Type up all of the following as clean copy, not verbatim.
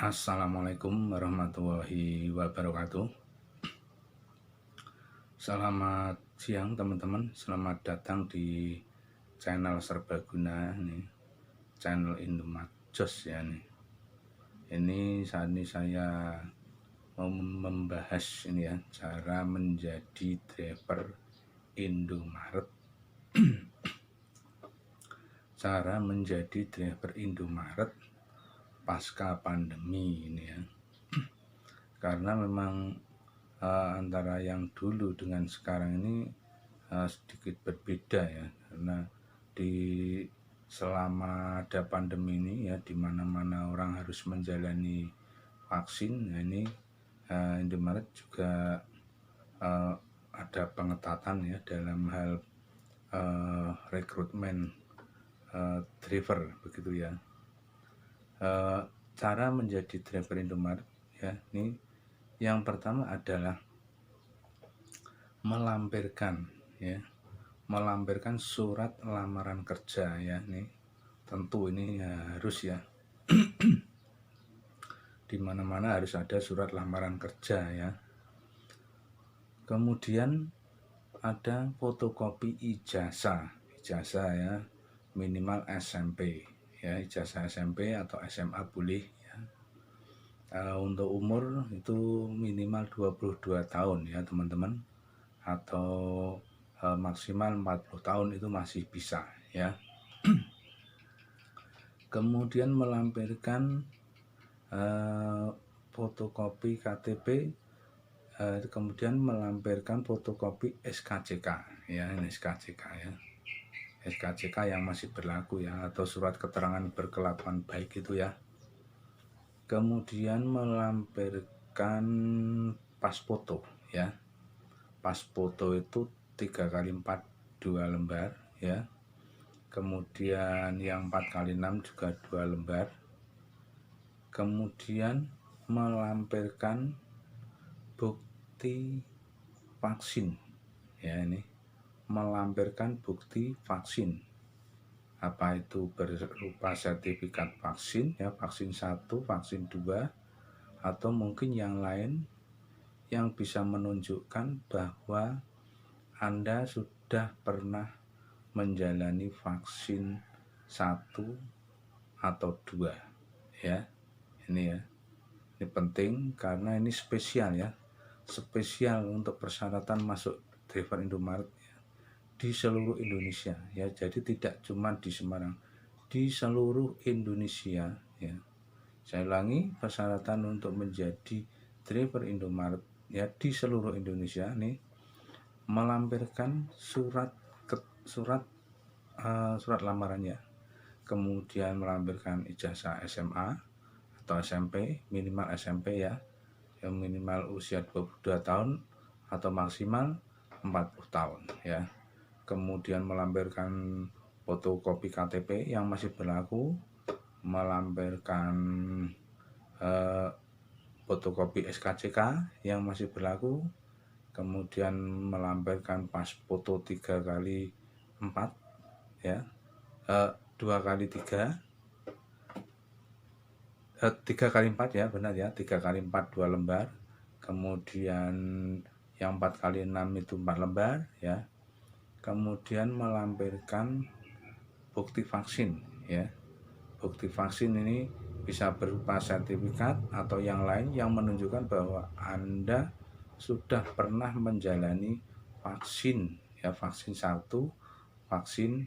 Assalamualaikum warahmatullahi wabarakatuh. Selamat siang teman-teman. Selamat datang di channel Serbaguna nih, channel Indomaret Jos ya nih. Ini saat ini saya mau membahas ini ya, cara menjadi driver Indomaret. Cara menjadi driver Indomaret pasca pandemi ini ya. Karena memang antara yang dulu dengan sekarang ini sedikit berbeda ya, karena selama ada pandemi ini ya, di mana-mana orang harus menjalani vaksin. Nah, ini Indomaret juga ada pengetatan ya dalam hal rekrutmen driver begitu ya. Cara menjadi driver Indomaret ya, ini yang pertama adalah melampirkan surat lamaran kerja ya. Nih tentu ini harus ya, di mana-mana harus ada surat lamaran kerja ya. Kemudian ada fotokopi ijazah ya, minimal SMP ya, ijazah SMP atau SMA boleh ya. Untuk umur itu minimal 22 tahun ya teman-teman, atau maksimal 40 tahun itu masih bisa ya. Kemudian melampirkan fotokopi KTP, kemudian melampirkan fotokopi SKCK ya, ini SKCK ya, SKCK yang masih berlaku ya, atau surat keterangan berkelakuan baik itu ya. Kemudian melampirkan pas foto ya, pas foto itu 3x4 2 lembar ya. Kemudian yang 4x6 juga 2 lembar. Kemudian melampirkan bukti vaksin ya, ini melampirkan bukti vaksin, apa itu berupa sertifikat vaksin ya, vaksin 1, vaksin 2, atau mungkin yang lain yang bisa menunjukkan bahwa Anda sudah pernah menjalani vaksin 1 atau 2 ya. Ini ya, ini penting karena ini spesial ya, spesial untuk persyaratan masuk driver Indomaret ya, di seluruh Indonesia ya. Jadi tidak cuma di Semarang, di seluruh Indonesia ya. Saya ulangi, persyaratan untuk menjadi driver Indomaret ya di seluruh Indonesia nih, melampirkan surat lamarannya, kemudian melampirkan ijazah SMA atau SMP, minimal SMP ya, yang minimal usia 22 tahun atau maksimal 40 tahun ya. Kemudian melampirkan fotokopi KTP yang masih berlaku, melampirkan fotokopi SKCK yang masih berlaku, kemudian melampirkan pas foto 3x4 ya, 2x3, 3x4 ya, benar ya, 3x4 2 lembar. Kemudian yang 4x6 itu 4 lembar ya. Kemudian melampirkan bukti vaksin ya. Bukti vaksin ini bisa berupa sertifikat atau yang lain yang menunjukkan bahwa Anda sudah pernah menjalani vaksin ya, vaksin 1, vaksin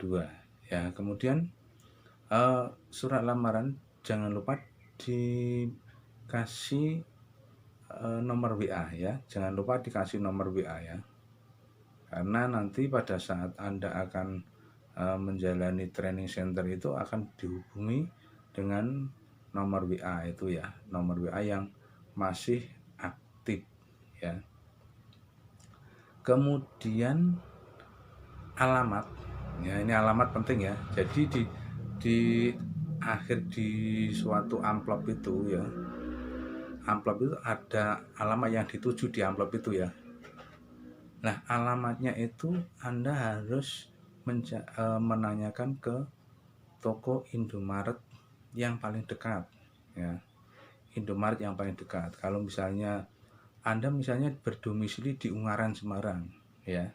2 ya. Kemudian surat lamaran jangan lupa dikasih nomor WA ya, jangan lupa dikasih nomor WA ya, karena nanti pada saat Anda akan menjalani training center itu akan dihubungi dengan nomor WA itu ya, nomor WA yang masih aktif ya. Kemudian alamat ya, ini alamat penting ya. Jadi di akhir di suatu amplop itu ya, amplop itu ada alamat yang dituju di amplop itu ya. Nah, alamatnya itu Anda harus menanyakan ke toko Indomaret yang paling dekat ya. Indomaret yang paling dekat. Kalau misalnya Anda berdomisili di Ungaran Semarang, ya.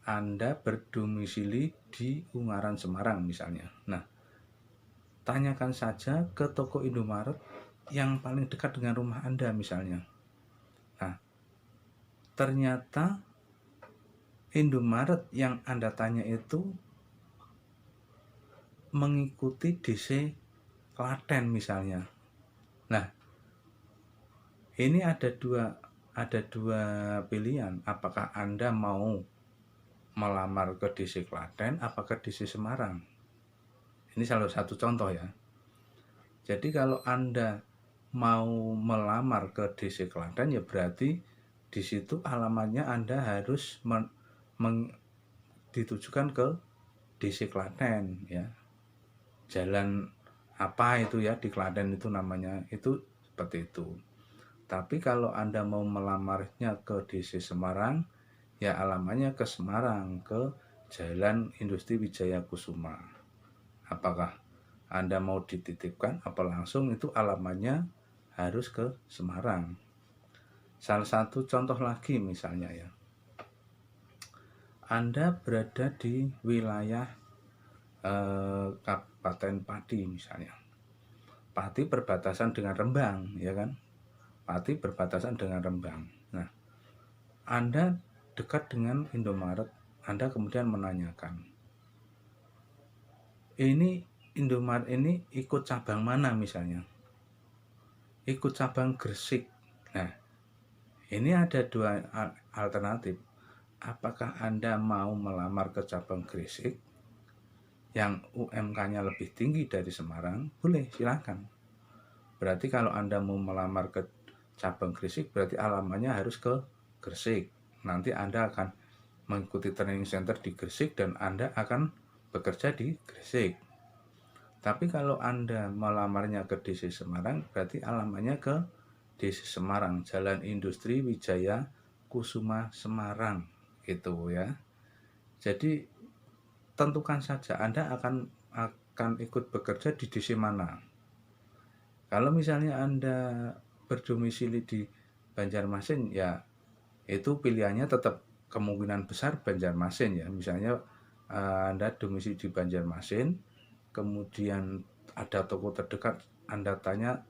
Anda berdomisili di Ungaran Semarang misalnya. Nah, tanyakan saja ke toko Indomaret yang paling dekat dengan rumah Anda misalnya. Nah, ternyata Indomaret yang Anda tanya itu mengikuti DC Klaten misalnya. Nah, ini ada dua pilihan. Apakah Anda mau melamar ke DC Klaten, apakah DC Semarang? Ini salah satu contoh ya. Jadi kalau Anda mau melamar ke DC Klaten, ya berarti di situ alamatnya Anda harus ditujukan ke DC Klaten ya. Jalan apa itu ya di Klaten itu namanya, itu seperti itu. Tapi kalau Anda mau melamarnya ke DC Semarang, ya alamatnya ke Semarang, ke Jalan Industri Wijaya Kusuma. Apakah Anda mau dititipkan apa langsung, itu alamatnya harus ke Semarang. Salah satu contoh lagi misalnya ya, Anda berada di wilayah Kabupaten Pati misalnya. Pati berbatasan dengan Rembang, ya kan? Pati berbatasan dengan Rembang. Nah, Anda dekat dengan Indomaret, Anda kemudian menanyakan, ini Indomaret ini ikut cabang mana misalnya? Ikut cabang Gresik. Nah, ini ada dua alternatif. Apakah Anda mau melamar ke cabang Gresik yang UMK-nya lebih tinggi dari Semarang? Boleh, silakan. Berarti kalau Anda mau melamar ke cabang Gresik, berarti alamatnya harus ke Gresik. Nanti Anda akan mengikuti training center di Gresik dan Anda akan bekerja di Gresik. Tapi kalau Anda melamarnya ke DC Semarang, berarti alamatnya ke DC Semarang, Jalan Industri Wijaya Kusuma Semarang, gitu ya. Jadi tentukan saja Anda akan ikut bekerja di DC mana. Kalau misalnya Anda berdomisili di Banjarmasin, ya itu pilihannya tetap kemungkinan besar Banjarmasin ya. Misalnya Anda domisili di Banjarmasin, kemudian ada toko terdekat, Anda tanya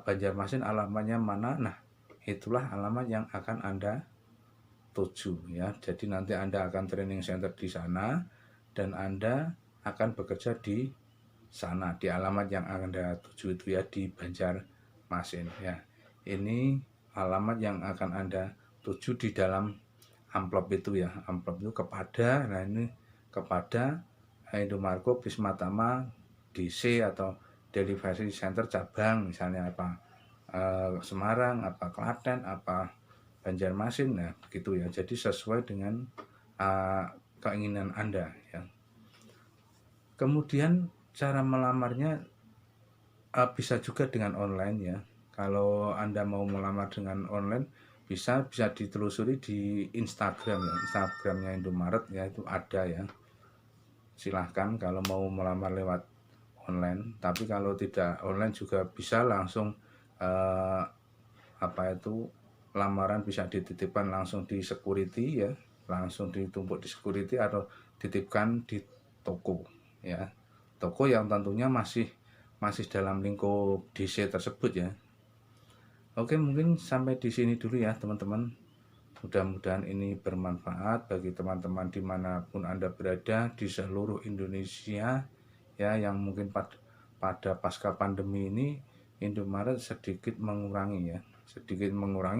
Banjarmasin alamatnya mana, nah itulah alamat yang akan Anda tuju ya. Jadi nanti Anda akan training center di sana dan Anda akan bekerja di sana, di alamat yang Anda tuju itu ya, di Banjarmasin ya. Ini alamat yang akan Anda tuju di dalam amplop itu ya. Amplop itu kepada, nah ini kepada Indomarko Prismatama DC atau Delivery Center cabang misalnya apa Semarang, apa Klaten, apa Banjarmasin, nah begitu ya. Jadi sesuai dengan keinginan Anda ya. Kemudian cara melamarnya bisa juga dengan online ya. Kalau Anda mau melamar dengan online, bisa ditelusuri di Instagram ya. Instagramnya Indomaret ya, itu ada ya. Silahkan kalau mau melamar lewat online. Tapi kalau tidak online juga bisa langsung lamaran bisa dititipkan langsung di security ya, langsung ditumpuk di security atau titipkan di toko ya. Toko yang tentunya masih dalam lingkup DC tersebut ya. Oke, mungkin sampai di sini dulu ya teman-teman. Mudah-mudahan ini bermanfaat bagi teman-teman dimanapun Anda berada di seluruh Indonesia ya, yang mungkin pada pasca pandemi ini Indomaret sedikit mengurangi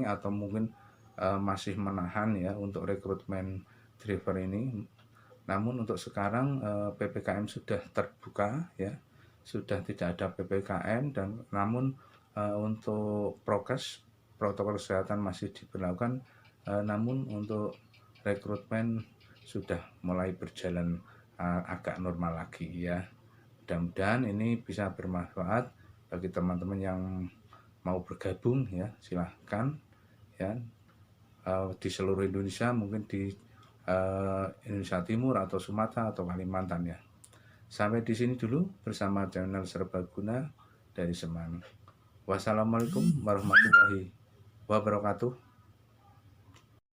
atau mungkin masih menahan ya untuk rekrutmen driver ini. Namun untuk sekarang PPKM sudah terbuka ya, sudah tidak ada PPKM, dan namun untuk prokes, protokol kesehatan masih diberlakukan, namun untuk rekrutmen sudah mulai berjalan agak normal lagi ya. Mudah-mudahan ini bisa bermanfaat bagi teman-teman yang mau bergabung ya, silahkan ya, di seluruh Indonesia, mungkin di Indonesia Timur atau Sumatera atau Kalimantan ya. Sampai di sini dulu bersama channel Serbaguna dari Semarang. Wassalamualaikum warahmatullahi wabarakatuh.